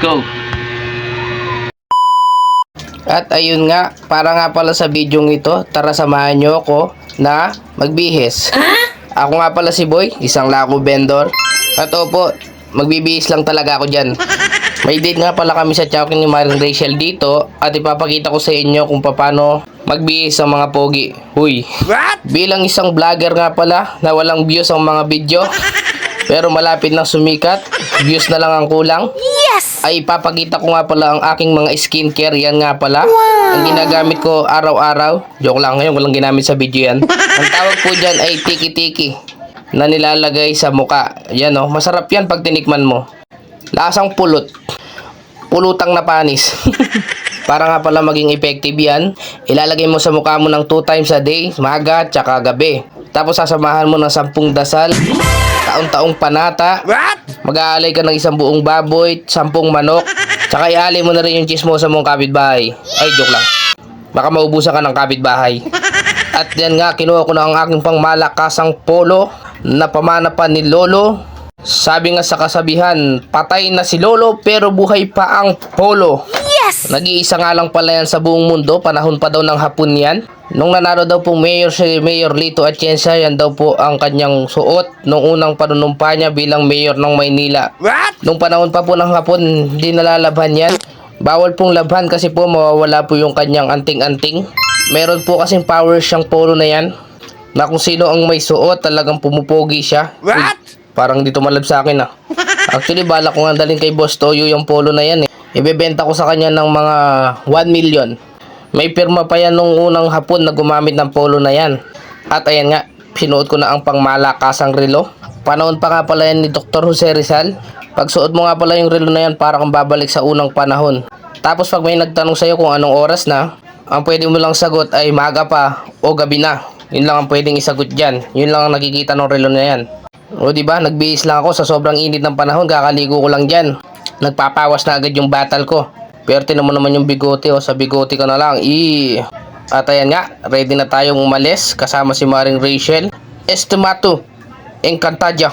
go! At ayun nga, para nga pala sa video ito, tara samahan nyo ako na magbihis. Ako nga pala si Boy, isang lako vendor. At opo, magbibihis lang talaga ako dyan. May date nga pala kami sa Chowking ni Maring Rachel dito at ipapakita ko sa inyo kung paano magbihis ang mga pogi. Huy! Bilang isang vlogger nga pala na walang views ang mga video, pero malapit nang sumikat, views na lang ang kulang. Yes! Ay ipapakita ko nga pala ang aking mga skincare. Yan nga pala ang ginagamit ko araw-araw. Joke lang, ngayon walang ginamit sa video yan. Ang tawag po dyan ay tiki-tiki na nilalagay sa muka. Yan o, masarap yan pag tinikman mo. Lasang pulot. Pulutang na panis. Para nga pala maging effective yan, ilalagay mo sa mukha mo ng 2 times a day, maga tsaka gabi. Tapos sasamahan mo ng 10 dasal, taon-taong panata, mag-aalay ka ng 1 buong baboy, 10 manok, tsaka iaalay mo na rin yung chismosa mong kapitbahay. Ay, joke lang. Baka maubusan ka ng kapitbahay. At yan nga, kinuha ko na ang aking pangmalakasang polo na pamana pa ni Lolo. Sabi nga sa kasabihan, patay na si Lolo pero buhay pa ang polo. Yes! Nag-iisa nga lang pala yan sa buong mundo, panahon pa daw ng hapon yan. Nung nanalo daw po mayor si Mayor Lito Atienza, yan daw po ang kanyang suot nung unang panunumpa niya bilang mayor ng Maynila. Nung panahon pa po ng hapon, hindi nalalabhan yan. Bawal pong labhan kasi po mawawala po yung kanyang anting-anting. Meron po kasing power siyang polo na yan, na kung sino ang may suot talagang pumupogi siya. Parang dito malab sa akin ah. Actually, balak ko nga dalhin kay Boss Toyo yung polo na yan eh. Ibebenta ko sa kanya ng mga 1 million. May pirma pa yan nung unang hapon na gumamit ng polo na yan. At ayan nga, sinuot ko na ang pangmalakasang relo. Panahon pa nga pala yan ni Dr. Jose Rizal. Pag suot mo nga pala yung relo na yan, para kang babalik sa unang panahon. Tapos pag may nagtanong sa'yo kung anong oras na, ang pwede mo lang sagot ay maga pa o gabi na. Yun lang ang pwedeng isagot dyan. Yun lang ang nakikita ng relo na yan. O diba, nagbihis lang ako sa sobrang init ng panahon, kakaligo ko lang dyan. Nagpapawas na agad yung batal ko. Pero tinan mo naman yung bigote, o sa bigote ko na lang. At ayan nga, ready na tayong umalis kasama si Maring Rachel. Estimato, Encantadia.